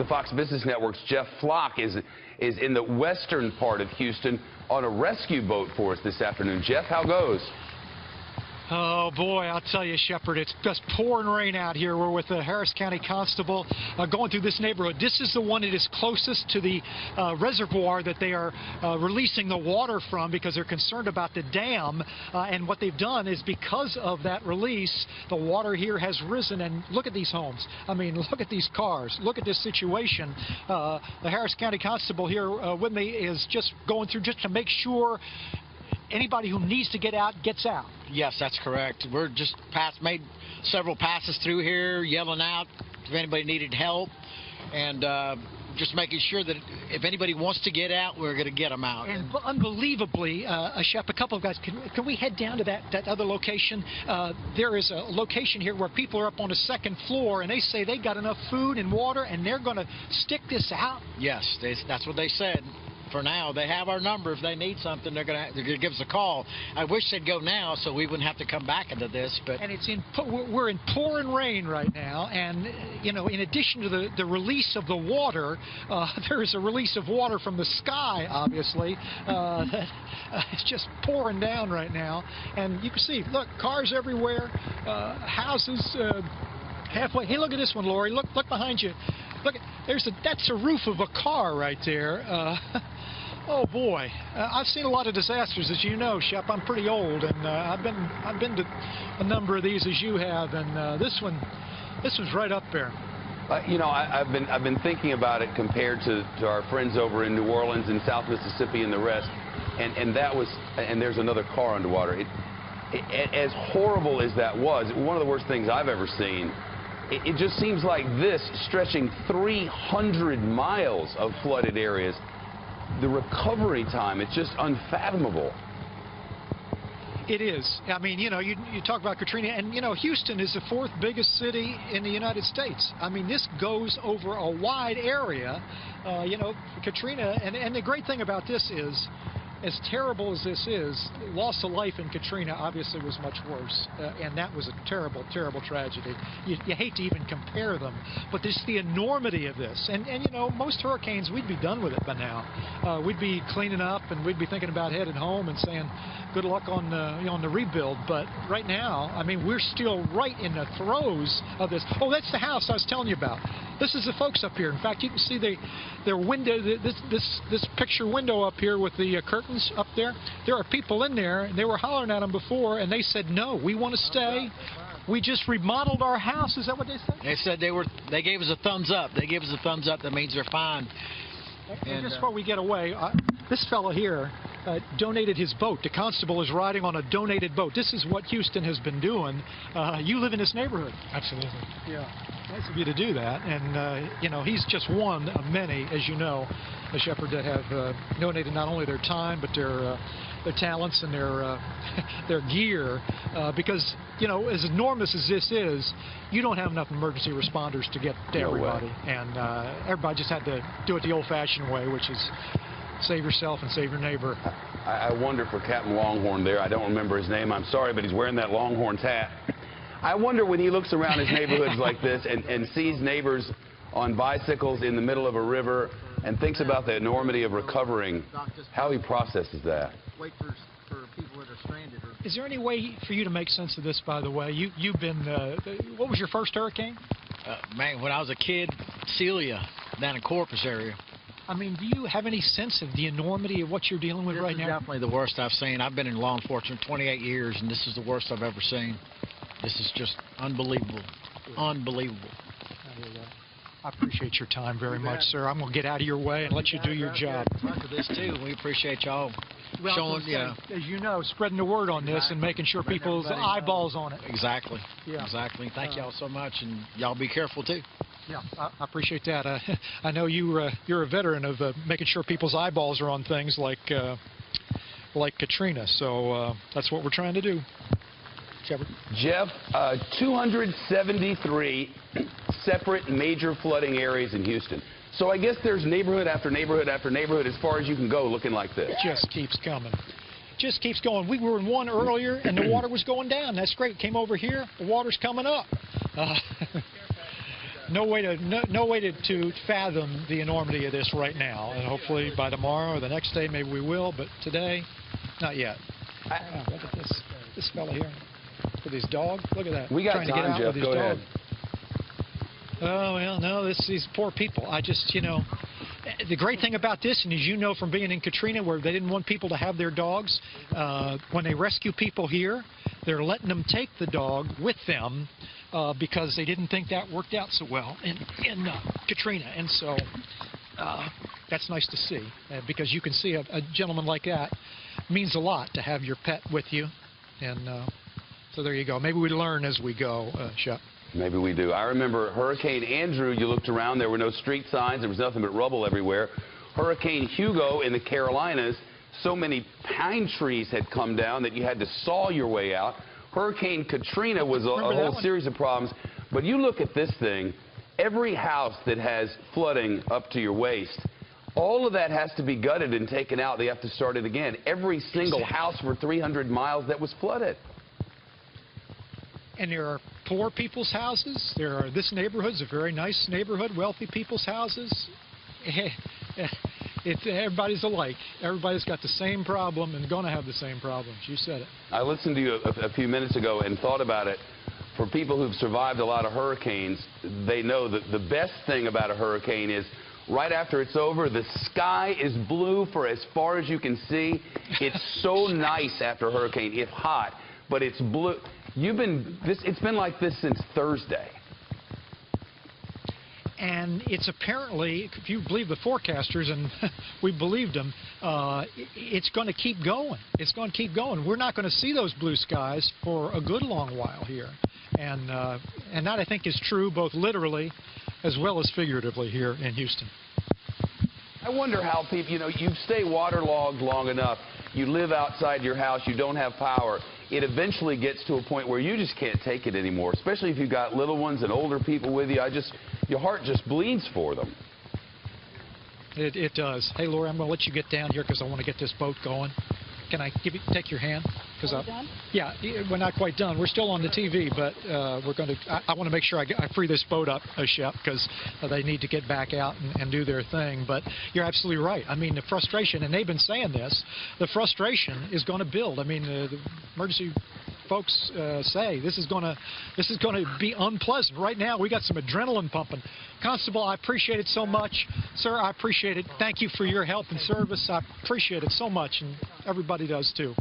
the Fox Business Network's Jeff Flock is in the western part of Houston on a rescue boat for us this afternoon. Jeff, how goes? Oh, boy, I'll tell you, Shepard, it's just pouring rain out here. We're with the Harris County Constable going through this neighborhood. This is the one that is closest to the reservoir that they are releasing the water from because they're concerned about the dam. And what they've done is because of that release, the water here has risen. And look at these homes. I mean, look at these cars. Look at this situation. The Harris County Constable here with me is just going through just to make sure anybody who needs to get out gets out. Yes, that's correct. We're just made several passes through here, yelling out if anybody needed help, and just making sure that if anybody wants to get out, we're going to get them out. And unbelievably, Shep, a couple of guys, can we head down to that other location? There is a location here where people are up on the second floor, and they say they got enough food and water, and they're going to stick this out. Yes, that's what they said. For now, they have our number. If they need something, they're gonna give us a call. I wish they'd go now, so we wouldn't have to come back into this. But and we're in pouring rain right now, and you know, in addition to the release of the water, there is a release of water from the sky. Obviously, it's just pouring down right now, and you can see, look, cars everywhere, houses halfway. Hey, look at this one, Lori. Look behind you. Look, that's a roof of a car right there. Oh boy, I've seen a lot of disasters, as you know, Shep. I'm pretty old, and I've been to a number of these as you have, and this one's right up there. You know, I've been thinking about it compared to our friends over in New Orleans and South Mississippi and the rest, and there's another car underwater. As horrible as that was, one of the worst things I've ever seen. It just seems like this, stretching 300 miles of flooded areas, the recovery time, it's just unfathomable. It is. I mean, you know, you talk about Katrina, and, you know, Houston is the fourth biggest city in the United States. I mean, this goes over a wide area. You know, Katrina, and the great thing about this is, as terrible as this is, loss of life in Katrina obviously was much worse, and that was a terrible, terrible tragedy. You hate to even compare them, but this the enormity of this, and you know, most hurricanes, we'd be done with it by now. We'd be cleaning up, and we'd be thinking about heading home and saying good luck on the rebuild. But right now, I mean, we're still right in the throes of this. Oh, that's the house I was telling you about. This is the folks up here. In fact, you can see their window, this picture window up here with the curtains up there. There are people in there, and they were hollering at them before, and they said, no, we want to stay. We just remodeled our house. Is that what they said? They said they gave us a thumbs up. They gave us a thumbs up. That means they're fine. And just before we get away, this fellow here donated his boat. The constable is riding on a donated boat. This is what Houston has been doing. You live in this neighborhood. Absolutely. Yeah. Nice of you to do that. And, you know, he's just one of many, as you know, the Shepard, that have donated not only their time, but their talents and their gear, because, you know, as enormous as this is, you don't have enough emergency responders to get to everybody. And everybody just had to do it the old-fashioned way, which is save yourself and save your neighbor. I wonder for Captain Longhorn there, I don't remember his name, I'm sorry, but he's wearing that Longhorn's hat. I wonder when he looks around his neighborhoods like this and sees neighbors on bicycles in the middle of a river and thinks about the enormity of recovering, how he processes that. Wait for people that are stranded. Is there any way for you to make sense of this, by the way? You've been, what was your first hurricane? Man, when I was a kid, Celia, down in Corpus area. I mean, do you have any sense of the enormity of what you're dealing with right now? This is definitely the worst I've seen. I've been in law enforcement 28 years, and this is the worst I've ever seen. This is just unbelievable. Unbelievable. I appreciate your time very much, sir. I'm going to get out of your way and let you do your job. For this too, we appreciate y'all showing, as you know, spreading the word on this and making sure people's eyeballs on it. Exactly. Yeah. Exactly. Thank y'all so much, and y'all be careful too. Yeah, I appreciate that. I know you're a veteran of making sure people's eyeballs are on things like Katrina. So that's what we're trying to do. Jeff, 273 separate major flooding areas in Houston. So I guess there's neighborhood after neighborhood after neighborhood as far as you can go looking like this. It just keeps coming. Just keeps going. We were in one earlier, and the water was going down. That's great. Came over here, the water's coming up. no way to fathom the enormity of this right now. And hopefully by tomorrow or the next day maybe we will, but today, not yet. Wow, look at this fella here with his dog. Look at that. We got trying time, to get out Jeff. with his Go dog. ahead. Oh, well, no, these poor people. I just, the great thing about this, and as you know from being in Katrina where they didn't want people to have their dogs, when they rescue people here, they're letting them take the dog with them because they didn't think that worked out so well in Katrina. And so that's nice to see because you can see a gentleman like that means a lot to have your pet with you. And so there you go. Maybe we learn as we go, Shep. Maybe we do. I remember Hurricane Andrew, you looked around, there were no street signs, there was nothing but rubble everywhere. Hurricane Hugo in the Carolinas, so many pine trees had come down that you had to saw your way out. Hurricane Katrina was a whole series of problems. But you look at this thing, every house that has flooding up to your waist, all of that has to be gutted and taken out. They have to start it again. Every single house for 300 miles that was flooded. And there are poor people's houses. This neighborhood's a very nice neighborhood, wealthy people's houses. Everybody's alike. Everybody's got the same problem and going to have the same problems. You said it. I listened to you a few minutes ago and thought about it. For people who've survived a lot of hurricanes, they know that the best thing about a hurricane is right after it's over, the sky is blue for as far as you can see. It's so nice after a hurricane. It's hot, but it's blue. It's been like this since Thursday. And it's apparently, if you believe the forecasters, and we believed them, it's going to keep going. It's going to keep going. We're not going to see those blue skies for a good long while here. And that, I think, is true both literally as well as figuratively here in Houston. I wonder how people, you stay waterlogged long enough, you live outside your house, you don't have power. It eventually gets to a point where you just can't take it anymore, especially if you've got little ones and older people with you. Your heart just bleeds for them. It does. Hey, Lori, I'm going to let you get down here because I want to get this boat going. Can I take your hand? Are we done? Yeah, we're not quite done. We're still on the TV, but we're going to. I want to make sure I free this boat up, Shep, because they need to get back out and do their thing. But you're absolutely right. I mean, the frustration, and they've been saying this, the frustration is going to build. I mean, the emergency folks say this is going to be unpleasant. Right now, we got some adrenaline pumping. Constable, I appreciate it so much. Sir, I appreciate it. Thank you for your help and service. I appreciate it so much, and everybody does too.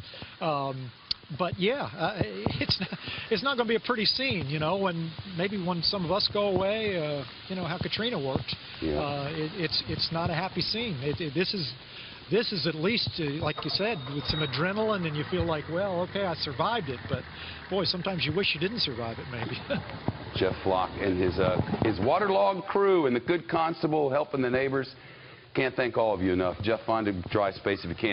But yeah, it's not going to be a pretty scene, when some of us go away, how Katrina worked. Yeah. It's not a happy scene. This is at least, like you said, with some adrenaline, and you feel like, well, okay, I survived it. But, boy, sometimes you wish you didn't survive it, maybe. Jeff Flock and his waterlogged crew and the good constable helping the neighbors. Can't thank all of you enough. Jeff, find a dry space if you can.